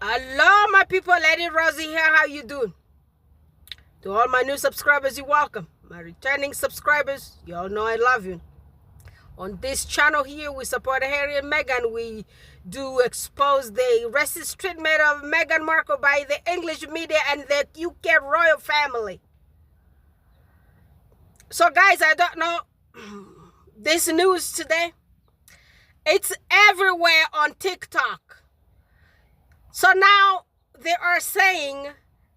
Hello, my people. Lady Rosie here. How you doing? To all my new subscribers, you're welcome. My returning subscribers, y'all know I love you. On this channel here, we support Harry and Meghan. We do expose the racist treatment of Meghan Markle by the English media and the UK royal family. So guys, I don't know this news today. It's everywhere on TikTok. So now they are saying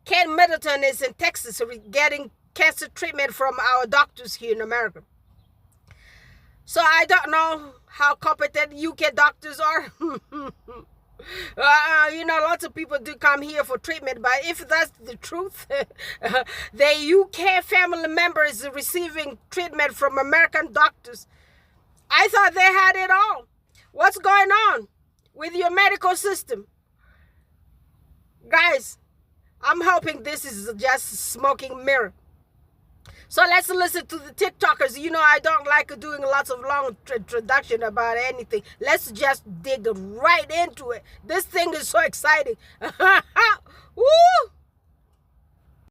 Kate Middleton is in Texas getting cancer treatment from our doctors here in America. So I don't know how competent UK doctors are. Lots of people do come here for treatment, but if that's the truth, the UK family member is receiving treatment from American doctors. I thought they had it all. What's going on with your medical system? Guys, I'm hoping this is just a smoking mirror. So let's listen to the TikTokers. You know, I don't like doing lots of long introduction about anything. Let's just dig right into it. This thing is so exciting. Woo!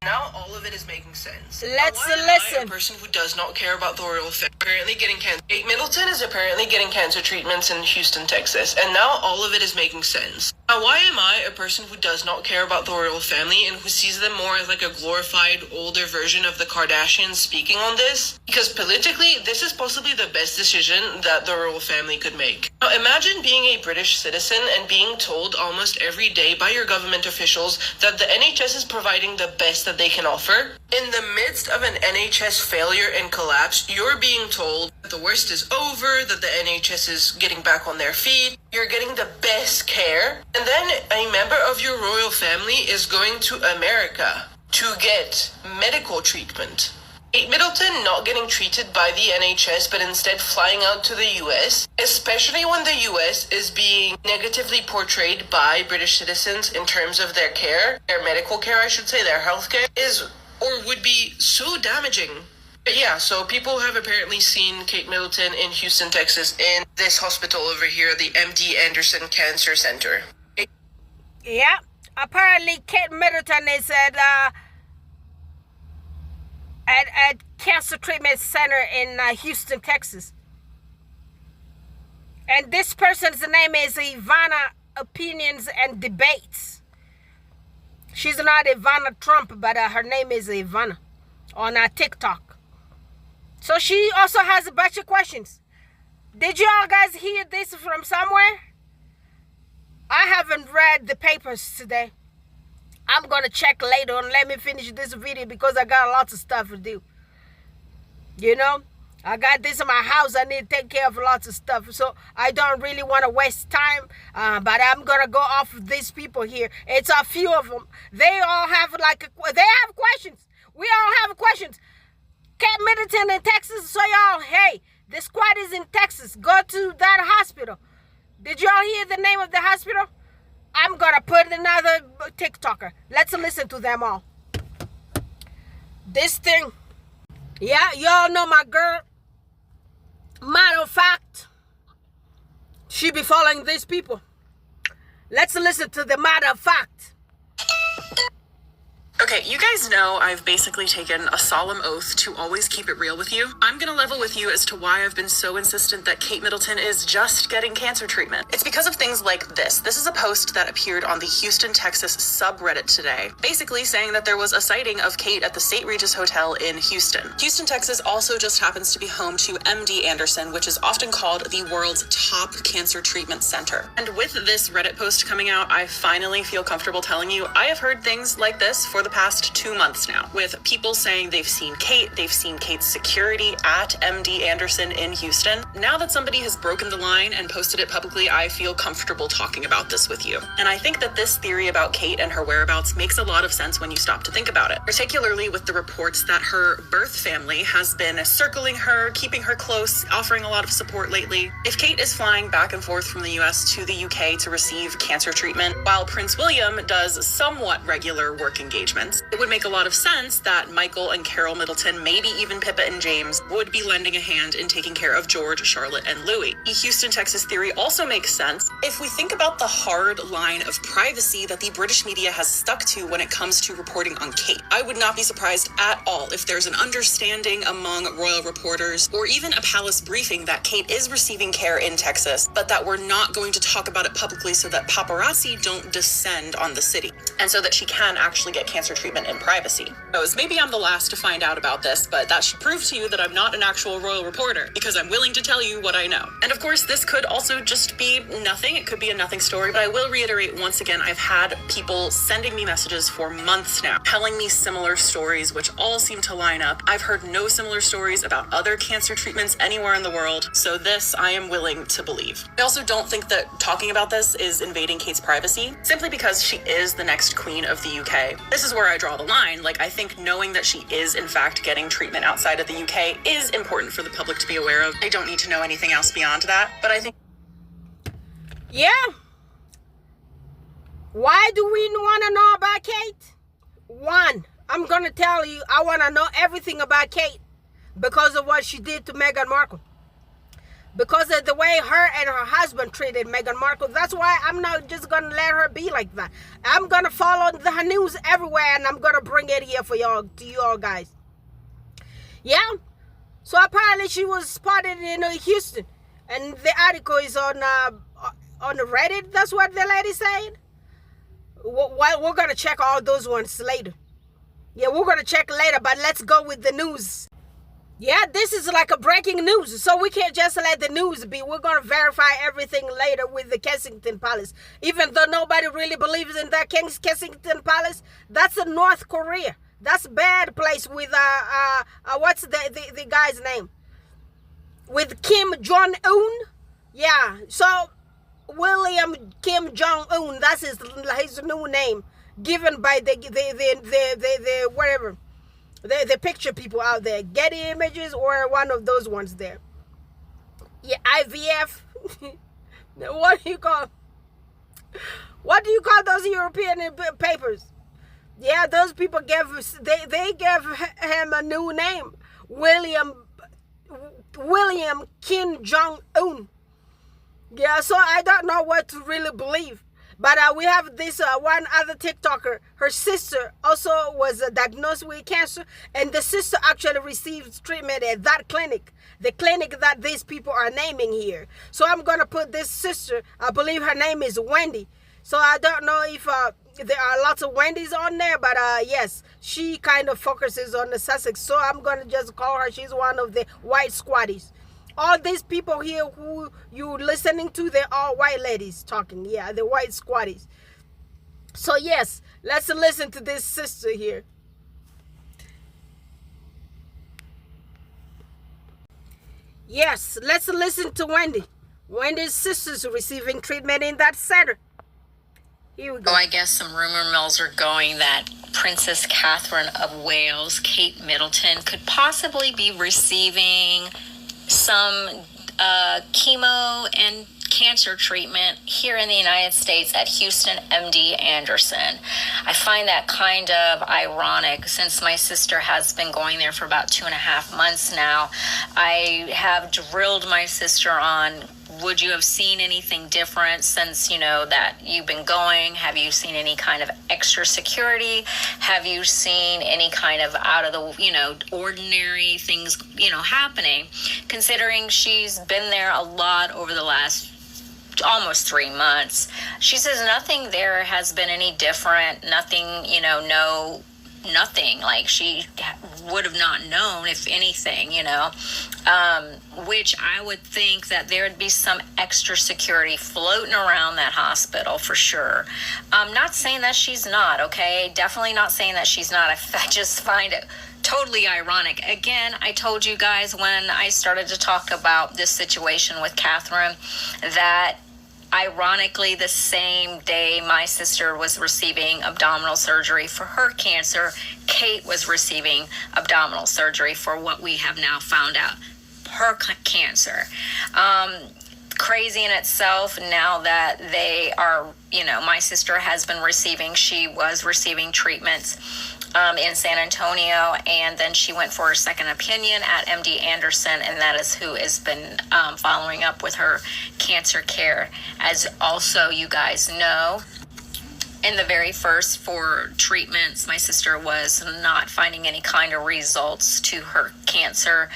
Now all of it is making sense. Let's listen. listen. A person who does not care about the royal family apparently getting cancer. Kate Middleton is apparently getting cancer treatments in Houston, Texas, and now all of it is making sense. Now, why am I a person who does not care about the royal family and who sees them more as like a glorified older version of the Kardashians speaking on this? Because politically, this is possibly the best decision that the royal family could make. Now, imagine being a British citizen and being told almost every day by your government officials that the NHS is providing the best that they can offer. In the midst of an NHS failure and collapse, you're being told that the worst is over, that the NHS is getting back on their feet, you're getting the best care, and then a member of your royal family is going to America to get medical treatment. Kate Middleton not getting treated by the NHS, but instead flying out to the US, especially when the US is being negatively portrayed by British citizens in terms of their care, their medical care, I should say, their health care, is or would be so damaging. But yeah, so people have apparently seen Kate Middleton in Houston, Texas, in this hospital over here, the MD Anderson Cancer Center. Yeah, apparently Kate Middleton is at Cancer Treatment Center in Houston, Texas. And this person's name is Ivana Opinions and Debates. She's not Ivana Trump, but her name is Ivana on TikTok. So she also has a bunch of questions. Did you all guys hear this from somewhere? I haven't read the papers today. I'm going to check later on. Let me finish this video because I got lots of stuff to do. You know, I got this in my house. I need to take care of lots of stuff. So I don't really want to waste time. But I'm going to go off of these people here. It's a few of them. They all have they have questions. We all have questions. Kate Middleton in Texas. So y'all, hey, the squad is in Texas. Go to that hospital. Did y'all hear the name of the hospital? I'm going to put another TikToker. Let's listen to them all. This thing. Yeah, y'all know my girl. Matter of fact, she be following these people. Let's listen to the matter of fact. Okay, you guys know I've basically taken a solemn oath to always keep it real with you. I'm gonna level with you as to why I've been so insistent that Kate Middleton is just getting cancer treatment. It's because of things like this. This is a post that appeared on the Houston, Texas subreddit today, basically saying that there was a sighting of Kate at the St. Regis Hotel in Houston. Houston, Texas also just happens to be home to MD Anderson, which is often called the world's top cancer treatment center. And with this Reddit post coming out, I finally feel comfortable telling you I have heard things like this for the past 2 months now, with people saying they've seen Kate's security at MD Anderson in Houston. Now that somebody has broken the line and posted it publicly, I feel comfortable talking about this with you. And I think that this theory about Kate and her whereabouts makes a lot of sense when you stop to think about it, particularly with the reports that her birth family has been circling her, keeping her close, offering a lot of support lately. If Kate is flying back and forth from the US to the UK to receive cancer treatment, while Prince William does somewhat regular work engagement, treatments. It would make a lot of sense that Michael and Carol Middleton, maybe even Pippa and James, would be lending a hand in taking care of George, Charlotte, and Louis. The Houston, Texas theory also makes sense if we think about the hard line of privacy that the British media has stuck to when it comes to reporting on Kate. I would not be surprised at all if there's an understanding among royal reporters or even a palace briefing that Kate is receiving care in Texas, but that we're not going to talk about it publicly so that paparazzi don't descend on the city, and so that she can actually get cancer treatment in privacy. Maybe I'm the last to find out about this, but that should prove to you that I'm not an actual royal reporter, because I'm willing to tell you what I know. And of course, this could also just be nothing. It could be a nothing story, but I will reiterate once again, I've had people sending me messages for months now, telling me similar stories, which all seem to line up. I've heard no similar stories about other cancer treatments anywhere in the world, so this I am willing to believe. I also don't think that talking about this is invading Kate's privacy, simply because she is the next queen of the UK. This is where I draw the line. I think knowing that she is in fact getting treatment outside of the UK is important for the public to be aware of. I don't need to know anything else beyond that, but I think... Yeah. Why do we want to know about Kate? One, I'm going to tell you, I want to know everything about Kate because of what she did to Meghan Markle. Because of the way her and her husband treated Meghan Markle. That's why I'm not just going to let her be like that. I'm going to follow the news everywhere, and I'm going to bring it here for y'all, to you all guys. Yeah. So apparently she was spotted in Houston. And the article is on Reddit. That's what the lady said. Well, we're going to check all those ones later. Yeah, we're going to check later, but let's go with the news. Yeah, this is like a breaking news, so we can't just let the news be. We're going to verify everything later with the Kensington Palace. Even though nobody really believes in that Kensington Palace, that's in North Korea. That's a bad place with, what's the guy's name? With Kim Jong-un? Yeah, so William Kim Jong-un, that's his new name, given by the whatever. The picture people out there, Getty Images or one of those ones there. Yeah, IVF. What do you call those European papers? Yeah, those people gave him a new name, William Kim Jong-un. Yeah, so I don't know what to really believe. But we have this one other TikToker. Her sister also was diagnosed with cancer. And the sister actually received treatment at that clinic. The clinic that these people are naming here. So I'm going to put this sister. I believe her name is Wendy. So I don't know if there are lots of Wendy's on there. But yes, she kind of focuses on the Sussex. So I'm going to just call her. She's one of the white squatties. All these people here who you listening to, they're all white ladies talking. Yeah, the white squatties. So yes, let's listen to this sister here. Yes, let's listen to Wendy. Wendy's sister's receiving treatment in that center. Here we go. Oh, I guess some rumor mills are going that Princess Catherine of Wales, Kate Middleton, could possibly be receiving some chemo and cancer treatment here in the United States at Houston MD Anderson. I find that kind of ironic since my sister has been going there for about 2.5 months now. I have drilled my sister on, would you have seen anything different since, that you've been going? Have you seen any kind of extra security? Have you seen any kind of out of the, ordinary things, happening? Considering she's been there a lot over the last almost 3 months. She says nothing there has been any different. Nothing, nothing. Like she would have not known, if anything, which I would think that there would be some extra security floating around that hospital for sure. I'm not saying that she's not, okay? Definitely not saying that she's not. I just find it totally ironic. Again, I told you guys when I started to talk about this situation with Catherine that ironically, the same day my sister was receiving abdominal surgery for her cancer, Kate was receiving abdominal surgery for what we have now found out, her cancer. crazy in itself now that they are, my sister she was receiving treatments in San Antonio, and then she went for her second opinion at MD Anderson, and that is who has been following up with her cancer care. As also you guys know, in the very first 4 treatments, my sister was not finding any kind of results to her cancer.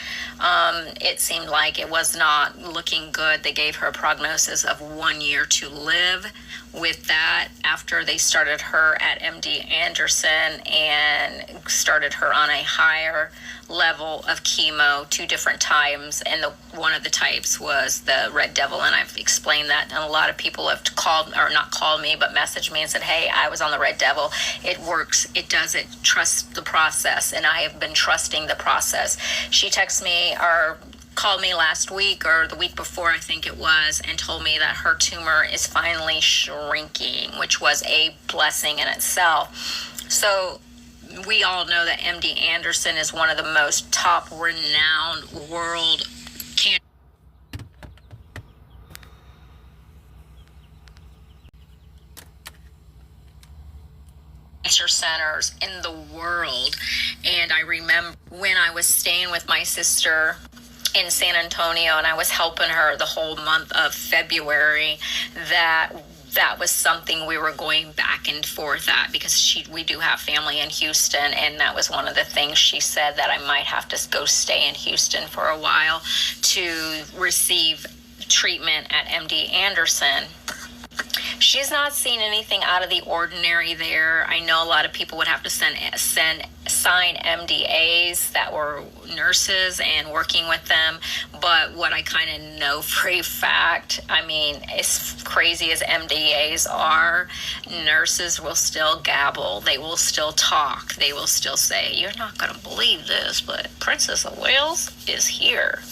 It seemed like it was not looking good. They gave her a prognosis of 1 year to live. With that, after they started her at MD Anderson and started her on a higher level of chemo 2 different times, and one of the types was the Red Devil, and I've explained that, and a lot of people have not called me, but messaged me and said, hey, I was on the Red Devil. It works, it does it, trust the process, and I have been trusting the process. She texted me or called me last week or the week before, I think it was, and told me that her tumor is finally shrinking, which was a blessing in itself. So we all know that MD Anderson is one of the most top renowned world cancer centers in the world. And I remember when I was staying with my sister in San Antonio and I was helping her the whole month of February, that was something we were going back and forth at, because we do have family in Houston, and that was one of the things she said, that I might have to go stay in Houston for a while to receive treatment at MD Anderson. She's not seen anything out of the ordinary there. I know a lot of people would have to sign MDAs that were nurses and working with them. But what I kind of know for a fact, as crazy as MDAs are, nurses will still gabble. They will still talk. They will still say, you're not going to believe this, but Princess of Wales is here.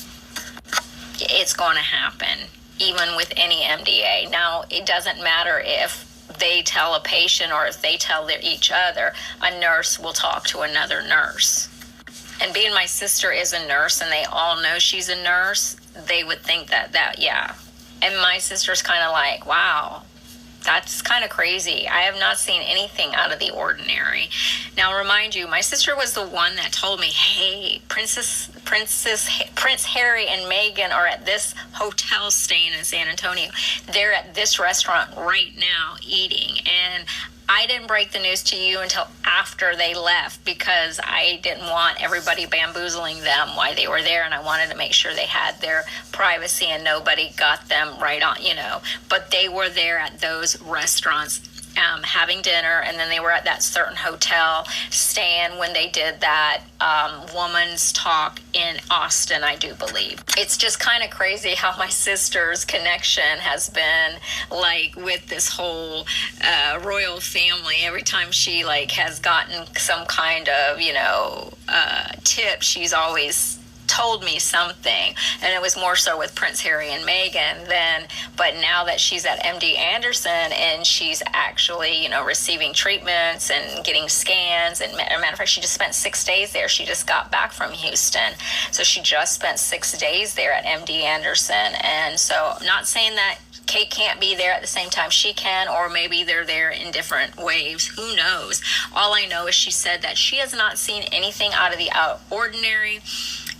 It's going to happen, even with any MDA. Now, it doesn't matter if they tell a patient or if they tell each other. A nurse will talk to another nurse. And being my sister is a nurse and they all know she's a nurse, they would think that yeah. And my sister's kind of like, wow, that's kind of crazy. I have not seen anything out of the ordinary. Now, remind you, my sister was the one that told me, hey, Prince Harry and Meghan are at this hotel staying in San Antonio. They're at this restaurant right now eating. And I didn't break the news to you until after they left, because I didn't want everybody bamboozling them while they were there, and I wanted to make sure they had their privacy and nobody got them right on, But they were there at those restaurants having dinner, and then they were at that certain hotel staying when they did that woman's talk in Austin, I do believe. It's just kind of crazy how my sister's connection has been like with this whole royal family. Every time she has gotten some kind of tip, she's always told me something, and it was more so with Prince Harry and Meghan then. But now that she's at MD Anderson and she's actually receiving treatments and getting scans, and matter of fact, she just spent 6 days there. She just got back from Houston, so she just spent 6 days there at MD Anderson. And so, not saying that Kate can't be there at the same time she can, or maybe they're there in different waves. Who knows? All I know is she said that she has not seen anything out of the ordinary.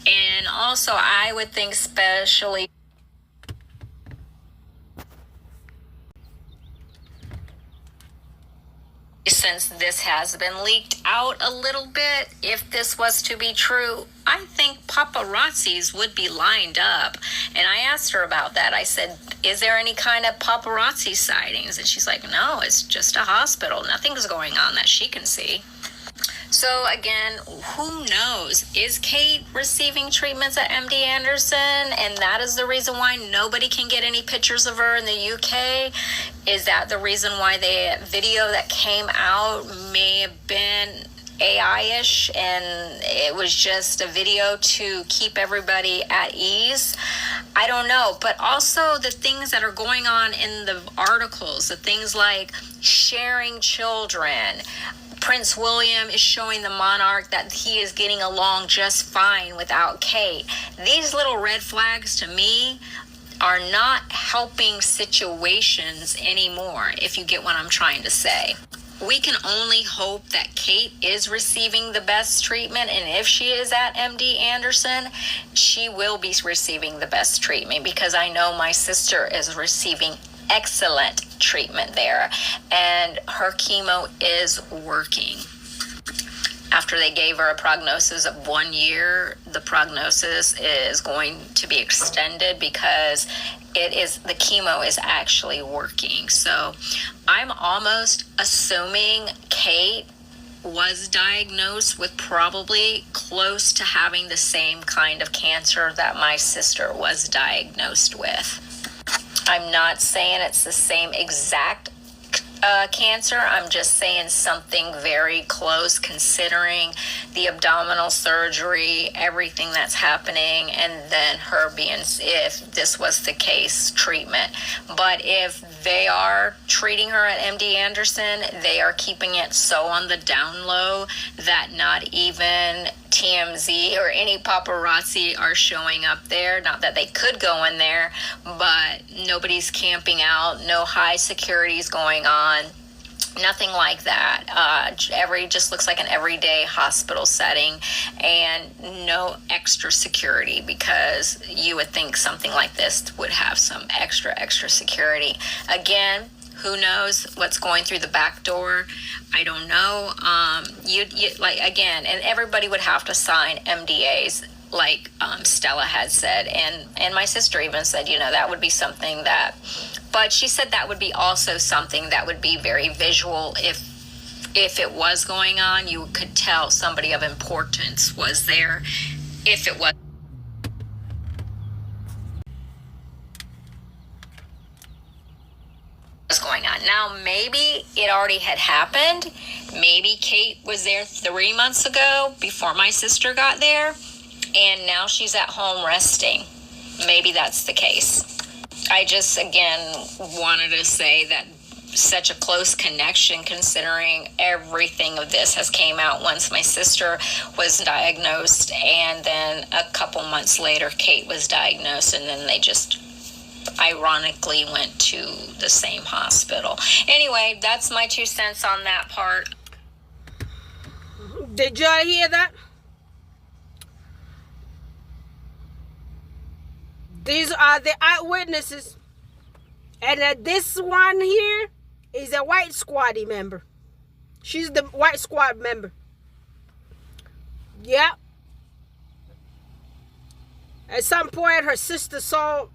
And also, I would think especially since this has been leaked out a little bit, if this was to be true, I think paparazzis would be lined up. And I asked her about that. I said, is there any kind of paparazzi sightings? And she's like, no, it's just a hospital. Nothing's going on that she can see. So again, who knows? Is Kate receiving treatments at MD Anderson, and that is the reason why nobody can get any pictures of her in the UK? Is that the reason why the video that came out may have been AI-ish and it was just a video to keep everybody at ease? I don't know. But also the things that are going on in the articles, the things like sharing children. Prince William is showing the monarch that he is getting along just fine without Kate. These little red flags to me are not helping situations anymore, if you get what I'm trying to say. We can only hope that Kate is receiving the best treatment, and if she is at MD Anderson, she will be receiving the best treatment, because I know my sister is receiving excellent treatment there, and her chemo is working. After they gave her a prognosis of 1 year, the prognosis is going to be extended because the chemo is actually working. So I'm almost assuming Kate was diagnosed with probably close to having the same kind of cancer that my sister was diagnosed with. I'm not saying it's the same exact cancer. I'm just saying something very close, considering the abdominal surgery, everything that's happening, and then her being, if this was the case, treatment. But if they are treating her at MD Anderson, they are keeping it so on the down low that not even TMZ or any paparazzi are showing up there. Not that they could go in there, but nobody's camping out, no high security's going on, nothing like that. Just looks like an everyday hospital setting, and no extra security, because you would think something like this would have some extra security. Again, who knows what's going through the back door? I don't know. You like, again, and everybody would have to sign MDAs, like Stella had said, and my sister even said, that would be something that, but she said that would be also something that would be very visual. If it was going on, you could tell somebody of importance was there. If it was going on. Now, maybe it already had happened. Maybe Kate was there 3 months ago before my sister got there, and now she's at home resting. Maybe that's the case. I just, again, wanted to say that such a close connection, considering everything of this has came out once my sister was diagnosed, and then a couple months later Kate was diagnosed, and then they just ironically went to the same hospital. Anyway, that's my 2 cents on that part. Did y'all hear that? These are the eyewitnesses, and this one here is a white squaddy member. She's the white squad member. Yeah. At some point, her sister saw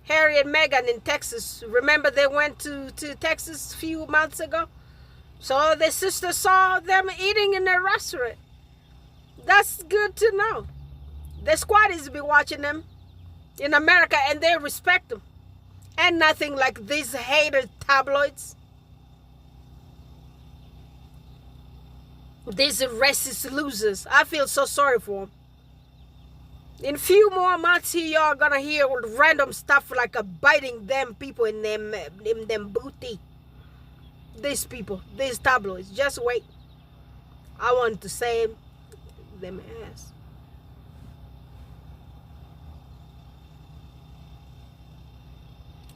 Harry and Meghan in Texas. Remember, they went to Texas a few months ago? So the sister saw them eating in a restaurant. That's good to know. The squaddies be watching them in America, and they respect them. And nothing like these hater tabloids. These racist losers. I feel so sorry for them. In a few more months here, y'all gonna hear random stuff like biting them people in them booty. These people, these tabloids. Just wait. I want to say them ass.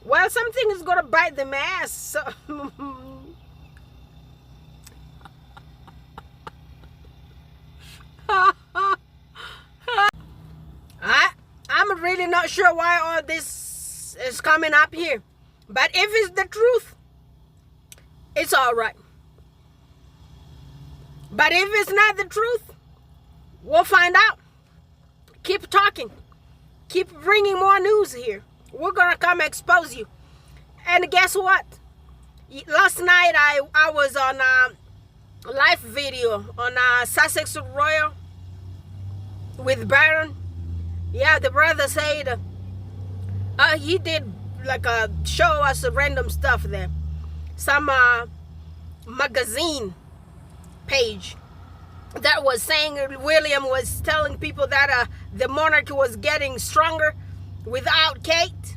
Well, something is gonna bite them ass. So I'm really not sure why all this is coming up here. But if it's the truth, it's all right. But if it's not the truth, we'll find out. Keep talking. Keep bringing more news here. We're going to come expose you. And guess what? Last night I was on a live video on Sussex Royal with Baron. Yeah, the brother said he did like show us random stuff there. Some magazine page that was saying William was telling people that the monarchy was getting stronger without Kate.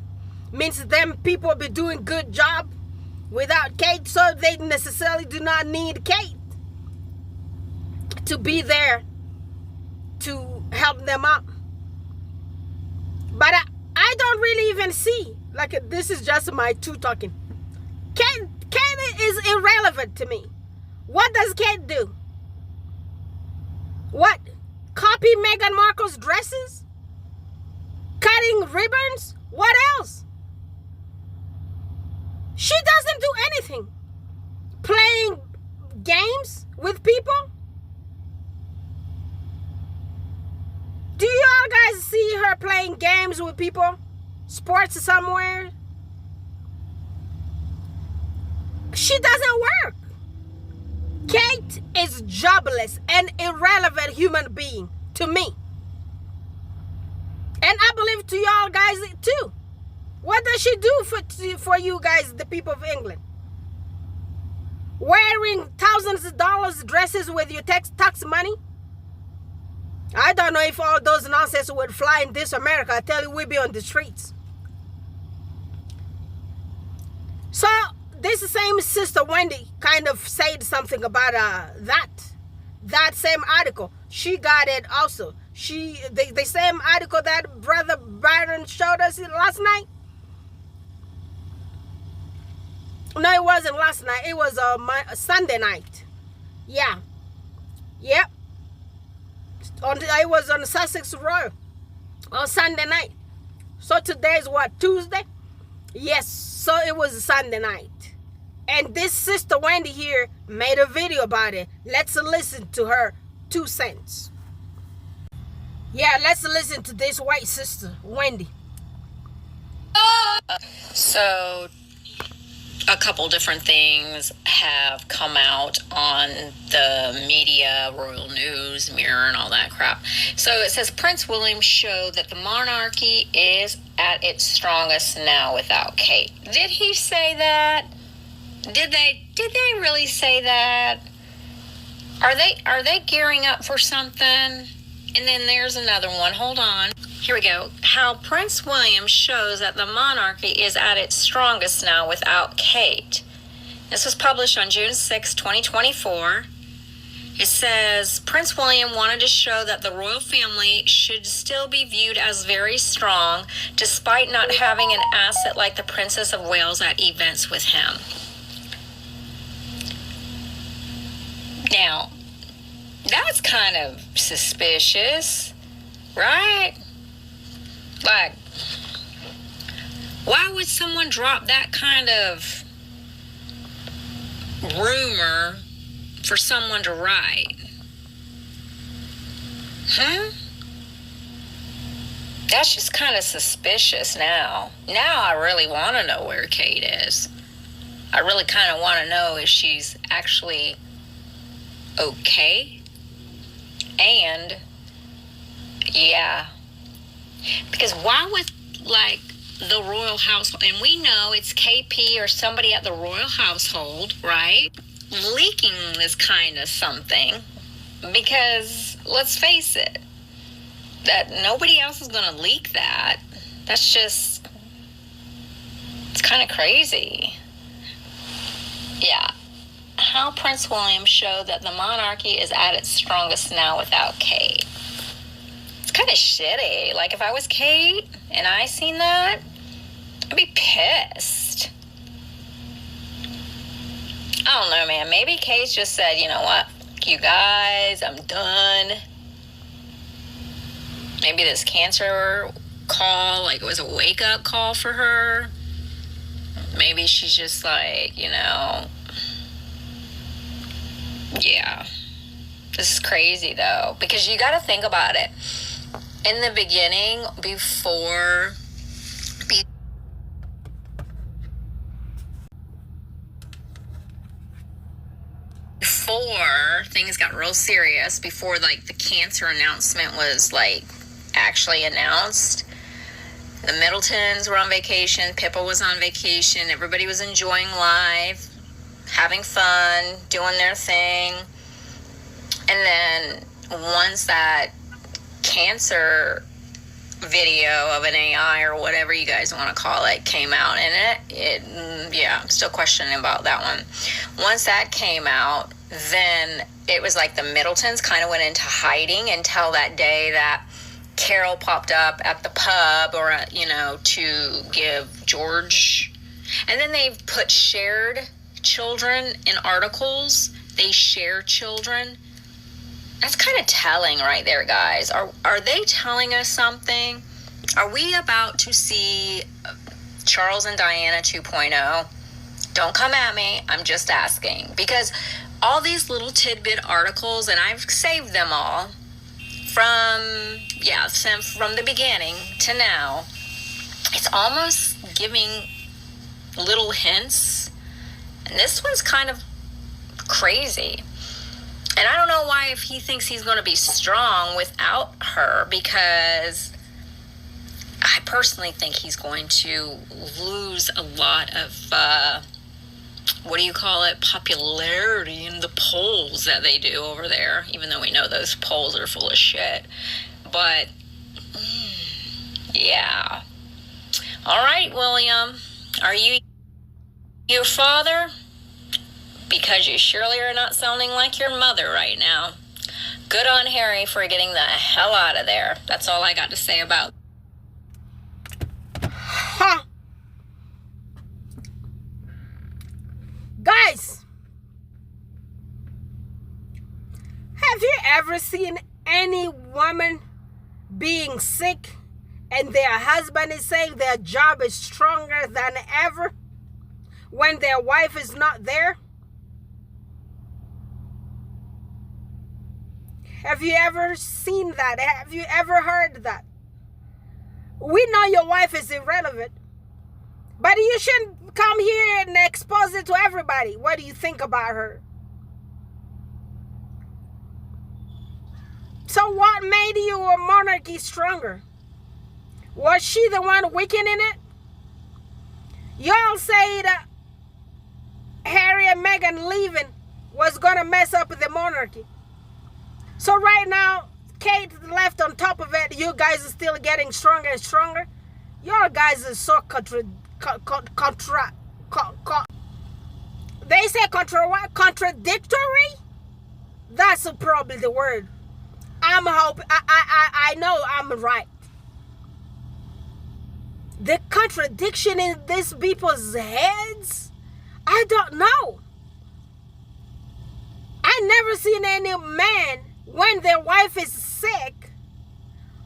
Means them people be doing good job without Kate, so they necessarily do not need Kate to be there to help them up. But I I don't really even see. Like, this is just my two talking. Kate is irrelevant to me. What does Kate do? What? Copy Meghan Markle's dresses? Cutting ribbons? What else? She doesn't do anything. Playing games with people? Do you all guys see her playing games with people? Sports somewhere? She doesn't work. Kate is jobless and irrelevant human being to me. And I believe to y'all guys too. What does she do for you guys, the people of England? Wearing thousands of dollars dresses with your tax money? I don't know if all those nonsense would fly in this America. I tell you, we'd be on the streets. So this same sister Wendy kind of said something about that same article. She got it also. The same article that Brother Byron showed us last night. No, it wasn't last night. It was Sunday night. Yeah. Yep. It was on Sussex Road on Sunday night. So today is what, Tuesday? Yes. So it was Sunday night. And this sister Wendy here made a video about it. Let's listen to her 2 cents. Yeah, let's listen to this white sister, Wendy. So, a couple different things have come out on the media, Royal News, Mirror, and all that crap. So it says Prince William showed that the monarchy is at its strongest now without Kate. Did he say that? Did they really say that? Are they gearing up for something? And then there's another one. Hold on. Here we go. How Prince William shows that the monarchy is at its strongest now without Kate. This was published on June 6, 2024. It says, Prince William wanted to show that the royal family should still be viewed as very strong, despite not having an asset like the Princess of Wales at events with him. Now, that's kind of suspicious, right? Like, why would someone drop that kind of rumor for someone to write? That's just kind of suspicious now. Now I really want to know where Kate is. I really kind of want to know if she's actually okay. And, yeah. Because why would, like, the royal household, and we know it's KP or somebody at the royal household, right, leaking this kind of something, because let's face it, that nobody else is going to leak that. That's just, it's kind of crazy. Yeah. How Prince William showed that the monarchy is at its strongest now without Kate. It's kind of shitty. Like, if I was Kate and I seen that, I'd be pissed. I don't know, man. Maybe Kate just said, you know what, you guys, I'm done. Maybe this cancer call, like, it was a wake-up call for her. Maybe she's just like, you know, yeah. This is crazy, though, because you got to think about it. In the beginning, before things got real serious, before, like, the cancer announcement was, like, actually announced, the Middletons were on vacation, Pippa was on vacation, everybody was enjoying life, having fun, doing their thing. And then once that cancer video of an AI or whatever you guys want to call it came out, and yeah, I'm still questioning about that one. Once that came out, then it was like the Middletons kind of went into hiding until that day that Carol popped up at the pub or at, to give George. And then they've put shared children in articles. They share children. That's kind of telling right there, guys. Are they telling us something? Are we about to see Charles and Diana 2.0? Don't come at me. I'm just asking. Because all these little tidbit articles, and I've saved them all from the beginning to now, it's almost giving little hints. And this one's kind of crazy. And I don't know why, if he thinks he's going to be strong without her, because I personally think he's going to lose a lot of, popularity in the polls that they do over there, even though we know those polls are full of shit. But, yeah. All right, William, are you your father? Because you surely are not sounding like your mother right now. Good on Harry for getting the hell out of there. That's all I got to say about. Huh. Guys, have you ever seen any woman being sick and their husband is saying their job is stronger than ever when their wife is not there? Have you ever seen that? Have you ever heard that? We know your wife is irrelevant, but you shouldn't come here and expose it to everybody. What do you think about her? So what made your monarchy stronger? Was she the one weakening it? Y'all say that Harry and Meghan leaving was going to mess up the monarchy. So right now, Kate left on top of it. You guys are still getting stronger and stronger. Your guys are so they say contradictory? That's probably the word. I know I'm right. The contradiction in these people's heads, I don't know. I never seen any man, when their wife is sick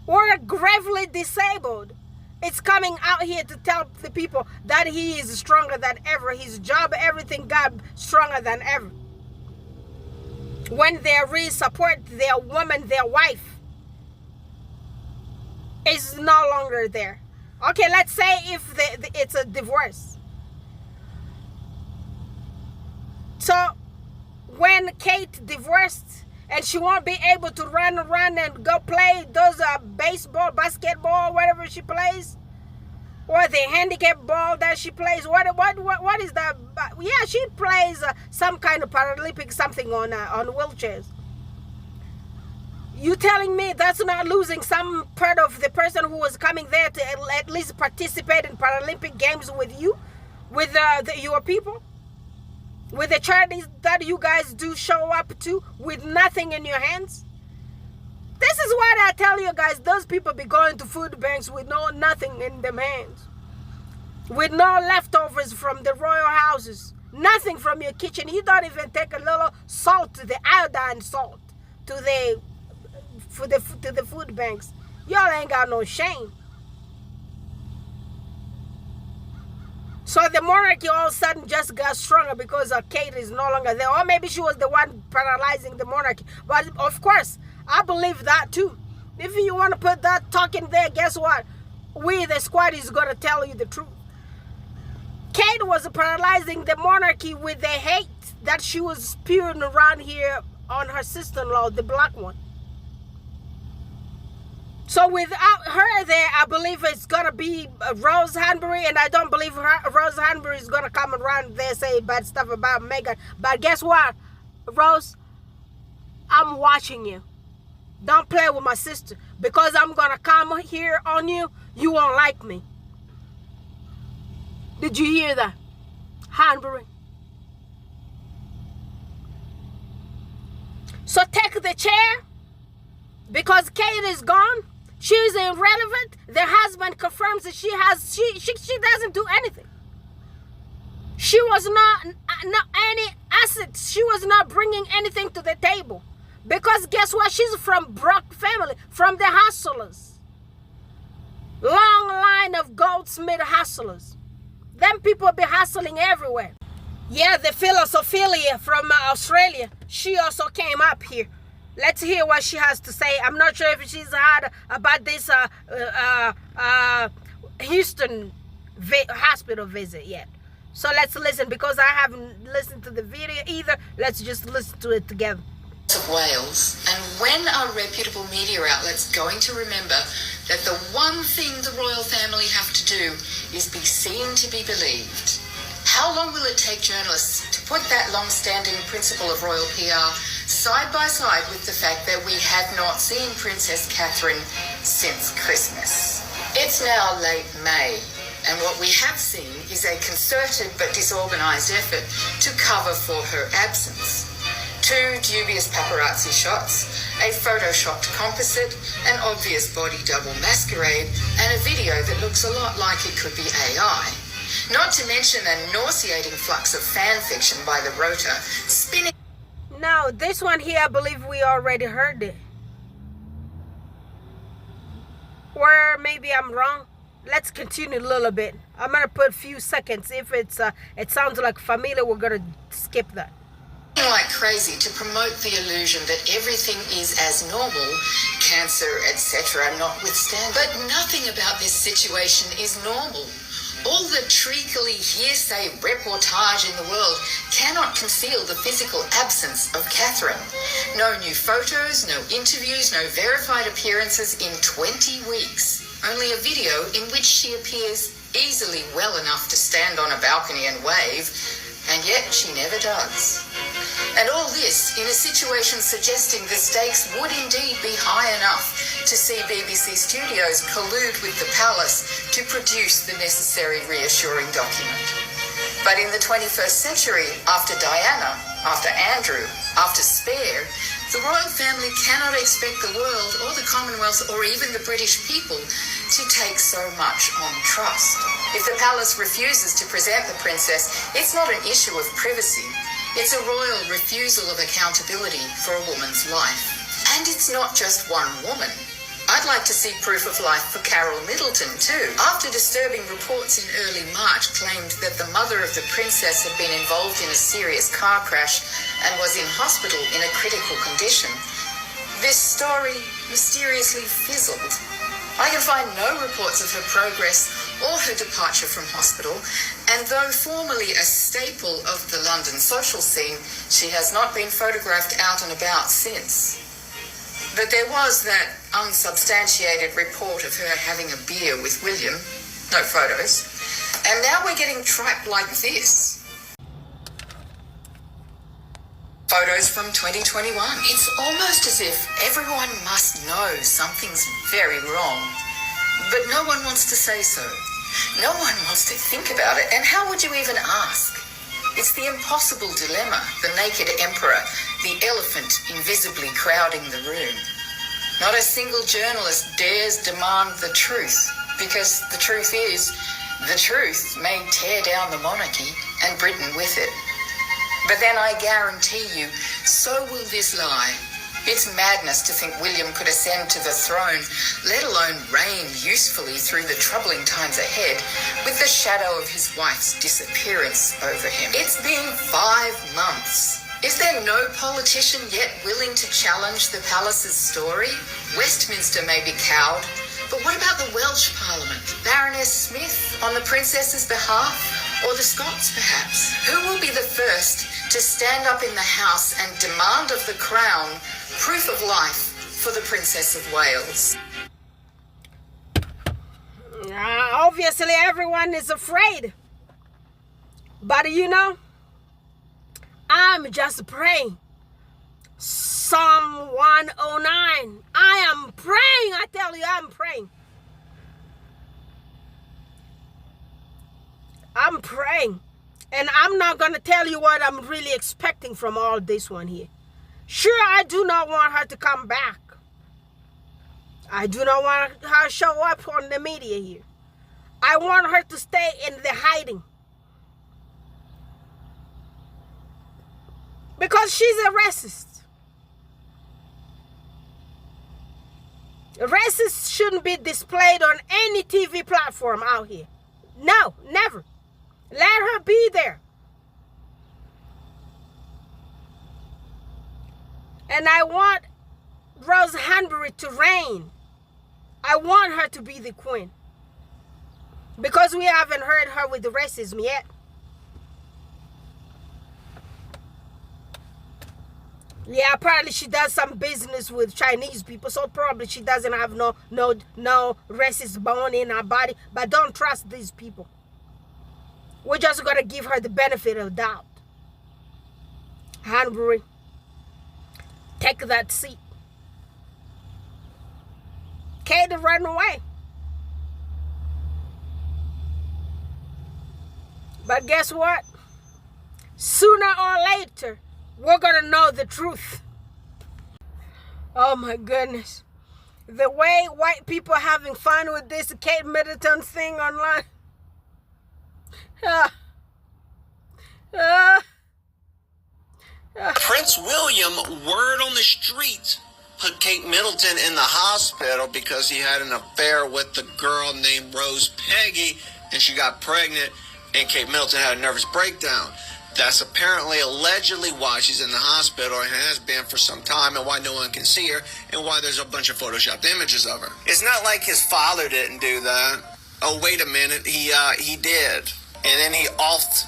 or gravely disabled, it's coming out here to tell the people that he is stronger than ever. His job, everything got stronger than ever. When they really support their woman, their wife is no longer there. Okay, let's say if it's a divorce. So when Kate divorced, and she won't be able to run around and go play those baseball, basketball, whatever she plays, or the handicap ball that she plays. What is that? Yeah, she plays some kind of Paralympic something on wheelchairs. You telling me that's not losing some part of the person who was coming there to at least participate in Paralympic games with you, with your people? With the charities that you guys do show up to with nothing in your hands? This is what I tell you guys. Those people be going to food banks with nothing in them hands. With no leftovers from the royal houses. Nothing from your kitchen. You don't even take a little salt, the iodine salt, to the food banks. Y'all ain't got no shame. So the monarchy all of a sudden just got stronger because Kate is no longer there. Or maybe she was the one paralyzing the monarchy. But of course, I believe that too. If you want to put that talk in there, guess what? We, the squad, is going to tell you the truth. Kate was paralyzing the monarchy with the hate that she was spewing around here on her sister-in-law, the black one. So without her there, I believe it's going to be Rose Hanbury, and I don't believe Rose Hanbury is going to come around there and say bad stuff about Meghan. But guess what, Rose? I'm watching you. Don't play with my sister, because I'm going to come here on you. You won't like me. Did you hear that, Hanbury? So take the chair, because Kate is gone. She's irrelevant. The husband confirms that she doesn't do anything. She was not any asset. She was not bringing anything to the table. Because guess what? She's from Brock family, from the hustlers. Long line of goldsmith hustlers. Them people be hustling everywhere. Yeah, the Philosophilia from Australia, she also came up here. Let's hear what she has to say. I'm not sure if she's heard about this Houston hospital visit yet. So let's listen, because I haven't listened to the video either. Let's just listen to it together. Of Wales, and when are reputable media outlets going to remember that the one thing the royal family have to do is be seen to be believed? How long will it take journalists to put that long-standing principle of royal PR side by side with the fact that we have not seen Princess Catherine since Christmas? It's now late May, and what we have seen is a concerted but disorganised effort to cover for her absence. 2 dubious paparazzi shots, a photoshopped composite, an obvious body double masquerade, and a video that looks a lot like it could be AI. Not to mention a nauseating flux of fan fiction by the rotor, spinning... Now, this one here, I believe we already heard it. Or maybe I'm wrong. Let's continue a little bit. I'm going to put a few seconds. If it sounds like familiar, we're going to skip that. Like crazy to promote the illusion that everything is as normal, cancer, etc. notwithstanding. But nothing about this situation is normal. All the treacly hearsay reportage in the world cannot conceal the physical absence of Catherine. No new photos, no interviews, no verified appearances in 20 weeks. Only a video in which she appears easily well enough to stand on a balcony and wave, and yet she never does. And all this in a situation suggesting the stakes would indeed be high enough to see BBC Studios collude with the palace to produce the necessary reassuring document. But in the 21st century, after Diana, after Andrew, after Spare, the royal family cannot expect the world or the Commonwealth or even the British people to take so much on trust. If the palace refuses to present the princess, it's not an issue of privacy. It's a royal refusal of accountability for a woman's life. And it's not just one woman. I'd like to see proof of life for Carol Middleton too. After disturbing reports in early March claimed that the mother of the princess had been involved in a serious car crash and was in hospital in a critical condition, this story mysteriously fizzled. I can find no reports of her progress or her departure from hospital, and though formerly a staple of the London social scene, she has not been photographed out and about since. But there was that unsubstantiated report of her having a beer with William. No photos. And now we're getting trapped like this. Photos from 2021. It's almost as if everyone must know something's very wrong, but no one wants to say so. No one wants to think about it, and how would you even ask? It's the impossible dilemma, the naked emperor, the elephant invisibly crowding the room. Not a single journalist dares demand the truth, because the truth is, the truth may tear down the monarchy and Britain with it. But then I guarantee you, so will this lie. It's madness to think William could ascend to the throne, let alone reign usefully through the troubling times ahead, with the shadow of his wife's disappearance over him. It's been 5 months. Is there no politician yet willing to challenge the palace's story? Westminster may be cowed, but what about the Welsh Parliament? Baroness Smith on the princess's behalf? Or the Scots, perhaps? Who will be the first to stand up in the House and demand of the Crown proof of life for the Princess of Wales? Obviously, everyone is afraid. But you know, I'm just praying. Psalm 109. I am praying. I tell you, I'm praying. I'm praying. And I'm not going to tell you what I'm really expecting from all this one here. Sure, I do not want her to come back. I do not want her to show up on the media here. I want her to stay in the hiding. Because she's a racist. Racists shouldn't be displayed on any TV platform out here. No, never. Let her be there. And I want Rose Hanbury to reign. I want her to be the queen. Because we haven't heard her with the racism yet. Yeah, apparently she does some business with Chinese people, so probably she doesn't have no racist bone in her body. But don't trust these people. We're just gonna give her the benefit of doubt. Hanbury, take that seat. Kate ran away. But guess what? Sooner or later, we're gonna know the truth. Oh my goodness. The way white people are having fun with this Kate Middleton thing online. Prince William, word on the street, put Kate Middleton in the hospital because he had an affair with the girl named Rose Peggy, and she got pregnant, and Kate Middleton had a nervous breakdown. That's apparently, allegedly, why she's in the hospital and has been for some time, and why no one can see her, and why there's a bunch of photoshopped images of her. It's not like his father didn't do that. Oh, wait a minute, he did. And then he offed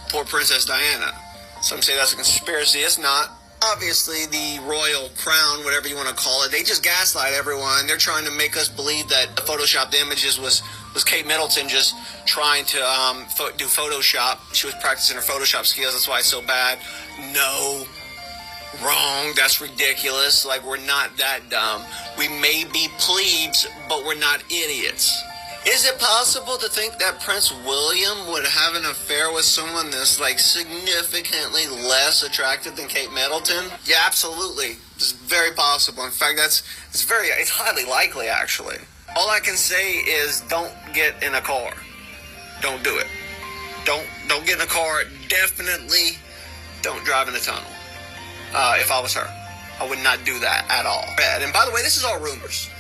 poor Princess Diana. Some say that's a conspiracy. It's not. Obviously, the royal crown, whatever you want to call it, they just gaslight everyone. They're trying to make us believe that the photoshopped images was Kate Middleton just trying to do Photoshop. She was practicing her Photoshop skills. That's why it's so bad. No. Wrong. That's ridiculous. Like, we're not that dumb. We may be plebes, but we're not idiots. Is it possible to think that Prince William would have an affair with someone that's like significantly less attractive than Kate Middleton? Yeah, absolutely. It's very possible. In fact, it's highly likely, actually. All I can say is don't get in a car. Don't do it. Don't get in a car. Definitely don't drive in a tunnel. If I was her, I would not do that at all. And by the way, this is all rumors.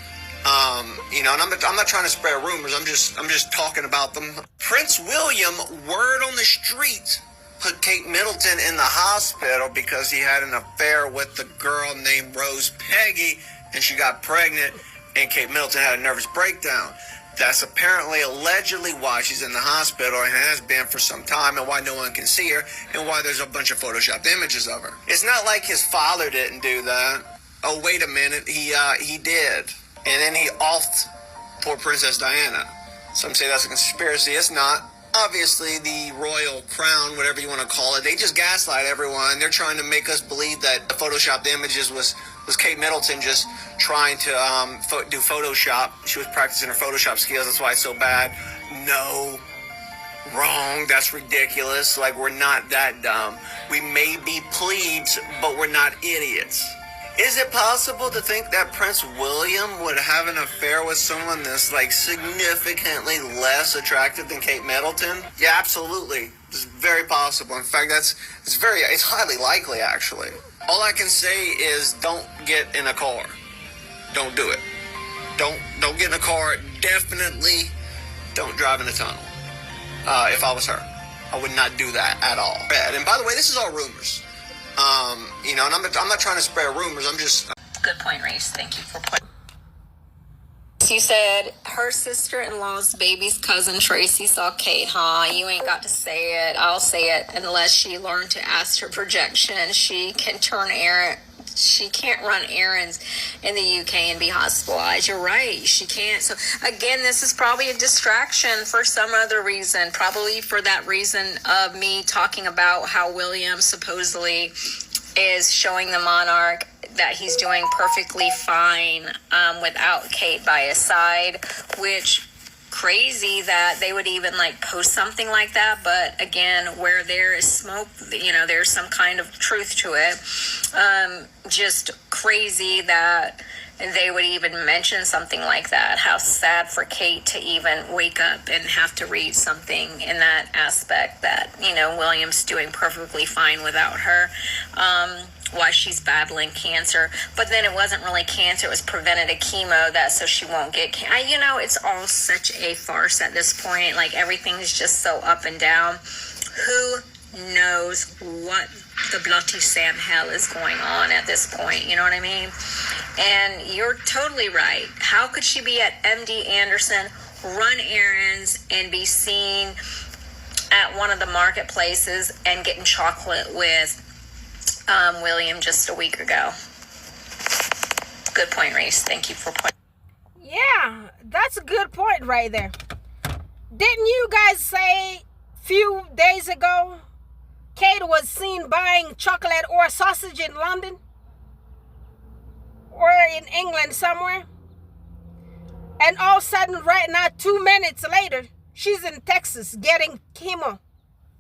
And I'm not trying to spread rumors. I'm just talking about them. Prince William, word on the street, put Kate Middleton in the hospital because he had an affair with the girl named Rose Peggy, and she got pregnant, and Kate Middleton had a nervous breakdown. That's apparently, allegedly, why she's in the hospital and has been for some time, and why no one can see her, and why there's a bunch of photoshopped images of her. It's not like his father didn't do that. Oh, wait a minute, he did. And then he offed poor Princess Diana. Some say that's a conspiracy. It's not. Obviously, the royal crown, whatever you want to call it, they just gaslight everyone. They're trying to make us believe that the photoshopped images was Kate Middleton just trying to do Photoshop. She was practicing her Photoshop skills. That's why it's so bad. No. Wrong. That's ridiculous. Like, we're not that dumb. We may be plebes, but we're not idiots. Is it possible to think that Prince William would have an affair with someone that's like significantly less attractive than Kate Middleton? Yeah, absolutely. It's very possible. In fact, it's highly likely, actually. All I can say is don't get in a car. Don't do it. Don't get in a car. Definitely don't drive in a tunnel. If I was her, I would not do that at all. And by the way, this is all rumors. And I'm not trying to spread rumors. I'm just... Good point, Reese. Thank you for putting. You said her sister-in-law's baby's cousin Tracy saw Kate, huh? You ain't got to say it. I'll say it. Unless she learned to ask her projection, she can't run errands in the UK and be hospitalized. You're right. She can't. So again, this is probably a distraction for some other reason. Probably for that reason of me talking about how William supposedly is showing the monarch that he's doing perfectly fine without Kate by his side, which crazy that they would even like post something like that. But again, where there is smoke, you know, there's some kind of truth to it. Just crazy that they would even mention something like that. How sad for Kate to even wake up and have to read something in that aspect that, you know, William's doing perfectly fine without her. Why she's battling cancer. But then it wasn't really cancer, it was preventative chemo, that so she won't get you know, it's all such a farce at this point. Like, everything's just so up and down. Who knows what the bloody Sam hell is going on at this point, you know what I mean? And you're totally right. How could she be at MD Anderson, run errands, and be seen at one of the marketplaces and getting chocolate with William just a week ago? Good point, Reese. Thank you for pointing. Yeah, that's a good point right there. Didn't you guys say a few days ago Kate was seen buying chocolate or sausage in London or in England somewhere? And all of a sudden, right now, 2 minutes later, she's in Texas getting chemo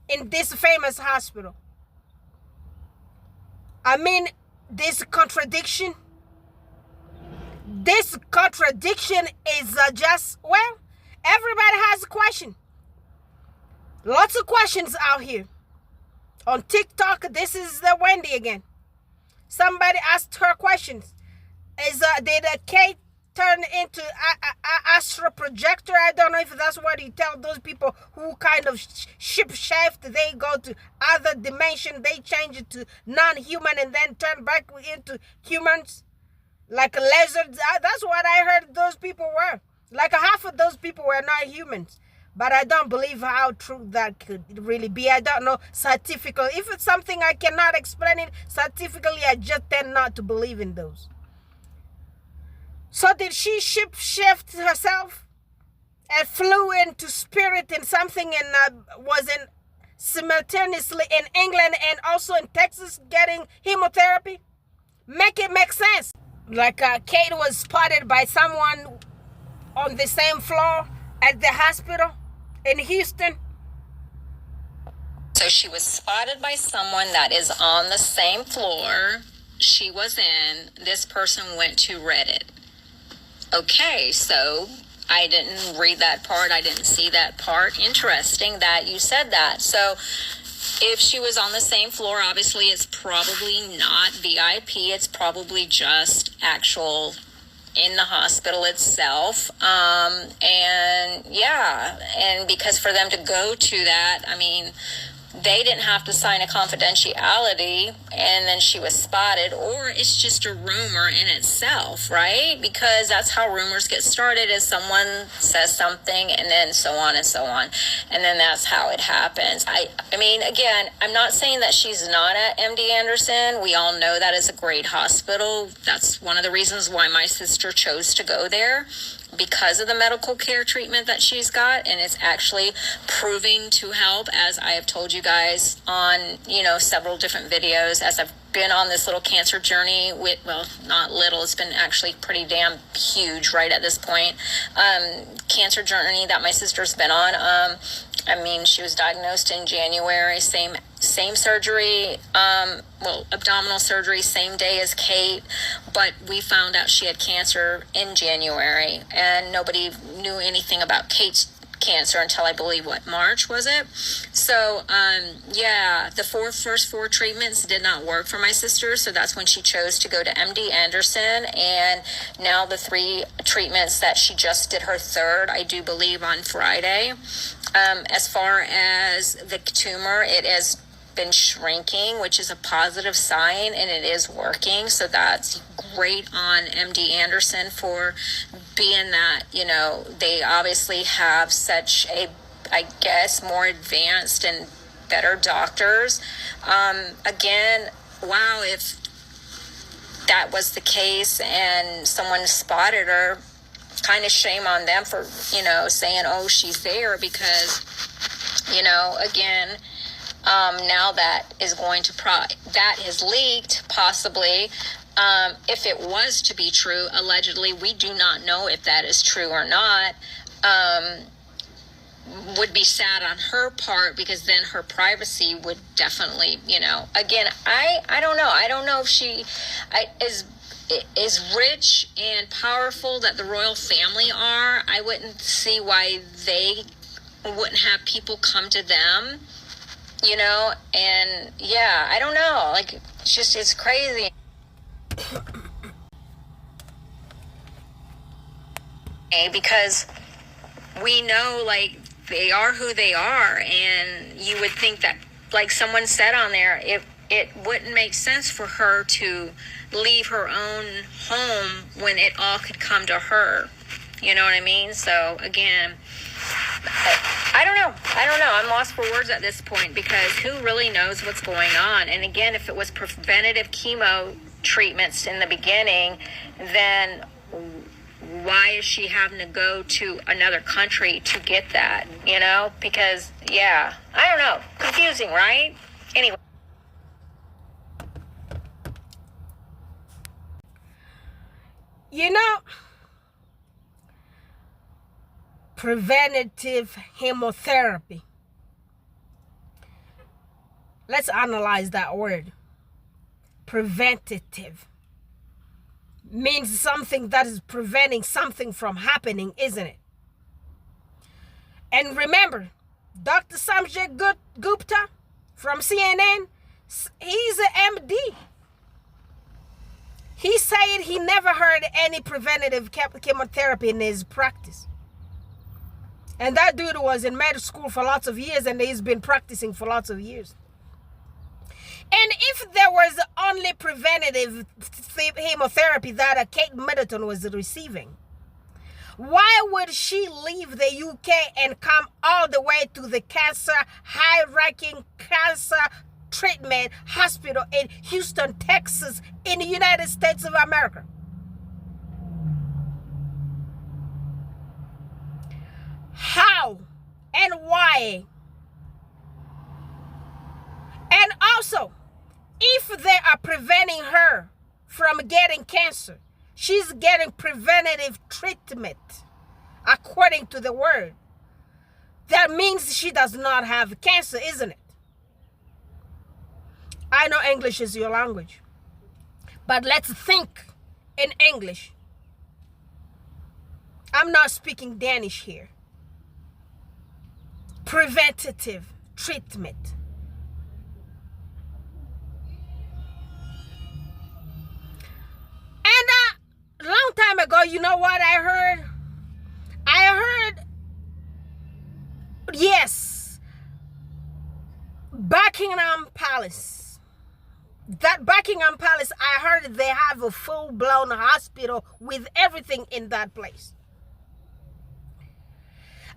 in this famous hospital. I mean, this contradiction is just, well, everybody has a question. Lots of questions out here. On TikTok, this is the Wendy again. Somebody asked her questions. Did Kate turn into astral projector? I don't know if that's what you tell those people who kind of ship shaft. They go to other dimension. They change it to non-human and then turn back into humans. Like lizards. That's what I heard those people were. Like half of those people were not humans. But I don't believe how true that could really be. I don't know scientifically. If it's something I cannot explain it scientifically, I just tend not to believe in those. So did she shift herself and flew into spirit in something and was in simultaneously in England and also in Texas getting chemotherapy? Make it make sense. Like Kate was spotted by someone on the same floor at the hospital in Houston. So she was spotted by someone that is on the same floor she was in. This person went to Reddit. Okay, so I didn't read that part. I didn't see that part. Interesting that you said that. So if she was on the same floor, obviously it's probably not VIP. It's probably just actual in the hospital itself. And yeah, and because for them to go to that, I mean, they didn't have to sign a confidentiality, and then she was spotted, or it's just a rumor in itself, right? Because that's how rumors get started, is someone says something and then so on and so on, and then that's how it happens. I mean, again, I'm not saying that she's not at MD Anderson. We all know that is a great hospital. That's one of the reasons why my sister chose to go there, because of the medical care treatment that she's got, and it's actually proving to help, as I have told you guys on, you know, several different videos, as I've been on this little cancer journey with, well, not little, it's been actually pretty damn huge right at this point, cancer journey that my sister's been on. I mean, she was diagnosed in January, same surgery, abdominal surgery, same day as Kate, but we found out she had cancer in January, and nobody knew anything about Kate's cancer until, I believe, March was it? So, yeah, the first four treatments did not work for my sister, so that's when she chose to go to MD Anderson, and now the 3 treatments that she just did her third, I do believe, on Friday. As far as the tumor, it has been shrinking, which is a positive sign, and it is working. So that's great on MD Anderson for being that, you know, they obviously have such a, I guess, more advanced and better doctors. Again, wow, if that was the case and someone spotted her, kind of shame on them for, you know, saying, oh, she's there, because, you know, again, now that is going to that is leaked, possibly. If it was to be true, allegedly, we do not know if that is true or not. would be sad on her part, because then her privacy would definitely, again, I don't know. I don't know if she is rich and powerful that the royal family are. I wouldn't see why they wouldn't have people come to them, and yeah, I don't know. Like, it's crazy. Because we know, like, they are who they are, and you would think that, like someone said on there, it wouldn't make sense for her to leave her own home when it all could come to her. You know what I mean? So again, I don't know. I'm lost for words at this point, because who really knows what's going on? And again, if it was preventative chemo treatments in the beginning, then why is she having to go to another country to get that? Because, yeah, I don't know. Confusing, right? Anyway. Preventative chemotherapy. Let's analyze that word. Preventative means something that is preventing something from happening, isn't it? And remember, Dr. Sanjay Gupta from CNN, he's an MD. He said he never heard any preventative chemotherapy in his practice. And that dude was in med school for lots of years, and he's been practicing for lots of years. And if there was only preventative chemotherapy that Kate Middleton was receiving, why would she leave the UK and come all the way to the high-ranking cancer treatment hospital in Houston, Texas, in the United States of America? How and why? And also, if they are preventing her from getting cancer, she's getting preventative treatment according to the word. That means she does not have cancer, isn't it? I know English is your language, but let's think in English. I'm not speaking Danish here. Preventative treatment. And a long time ago, you know what I heard? Yes, Buckingham Palace. That Buckingham Palace, I heard they have a full-blown hospital with everything in that place.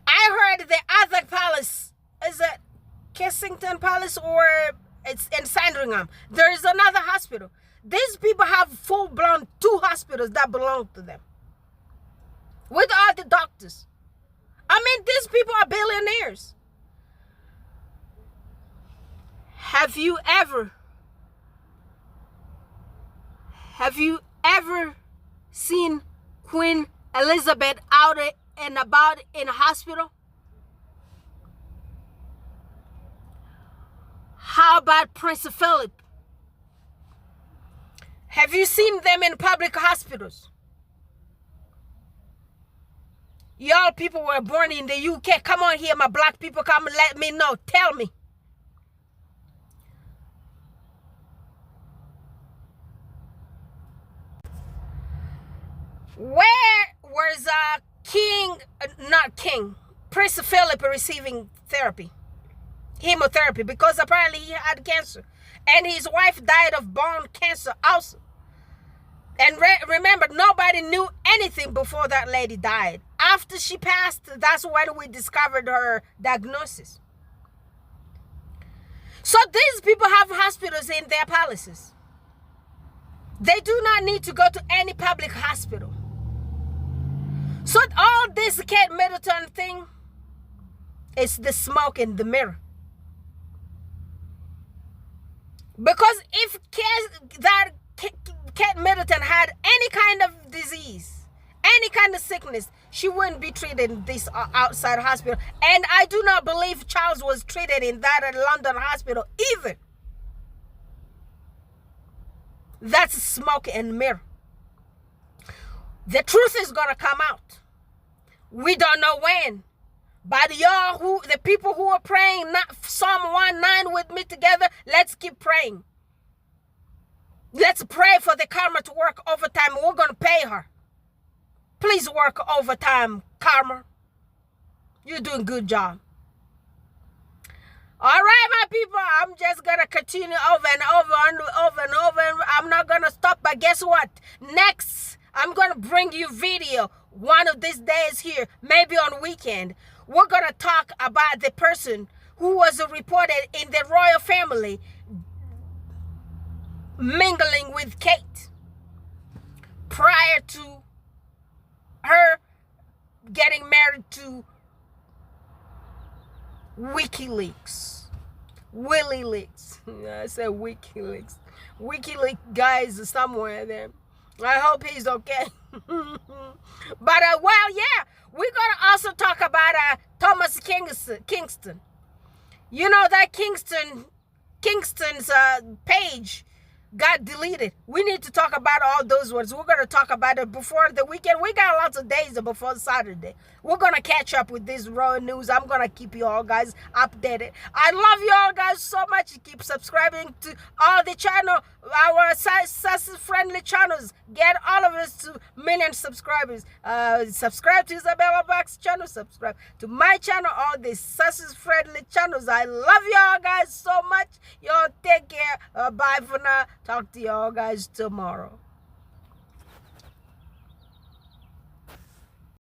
I heard the other palace, is it Kensington Palace, or it's in Sandringham? There is another hospital. These people have full-blown 2 hospitals that belong to them, with all the doctors. I mean, these people are billionaires. Have you ever seen Queen Elizabeth out and about in a hospital? How about Prince Philip? Have you seen them in public hospitals? Y'all people were born in the UK. Come on here, my black people. Come and let me know. Tell me. Where was Prince Philip receiving chemotherapy? Because apparently he had cancer. And his wife died of bone cancer also. And remember, nobody knew anything before that lady died. After she passed, that's when we discovered her diagnosis. So these people have hospitals in their palaces. They do not need to go to any public hospital. So all this Kate Middleton thing is the smoke in the mirror. Because if Kate Middleton had any kind of disease, any kind of sickness, she wouldn't be treated in this outside hospital. And I do not believe Charles was treated in that London hospital either. That's smoke and mirror. The truth is gonna come out. We don't know when. But y'all, the people who are praying Psalm 1:9 with me together, let's keep praying. Let's pray for the karma to work overtime. We're gonna pay her. Please work overtime, karma. You're doing a good job. All right, my people, I'm just going to continue over and over and over and over. And I'm not going to stop, but guess what? Next, I'm going to bring you video one of these days here, maybe on weekend. We're going to talk about the person who was reported in the royal family mingling with Kate prior to her getting married to WikiLeaks. Willie Leaks. I said WikiLeaks. WikiLeaks guys somewhere there. I hope he's okay. But well, yeah, we're gonna also talk about Thomas Kingston. You know that Kingston's page got deleted. We need to talk about all those words. We're going to talk about it before the weekend. We got lots of days before Saturday. We're going to catch up with this raw news. I'm going to keep you all guys updated. I love you all guys so much. Keep subscribing to all the channel, our friendly channels. Get all of us to million subscribers. Subscribe to Isabella Box channel. Subscribe to my channel. All the friendly channels. I love y'all guys so much. Y'all take care. Bye for now. Talk to y'all guys tomorrow.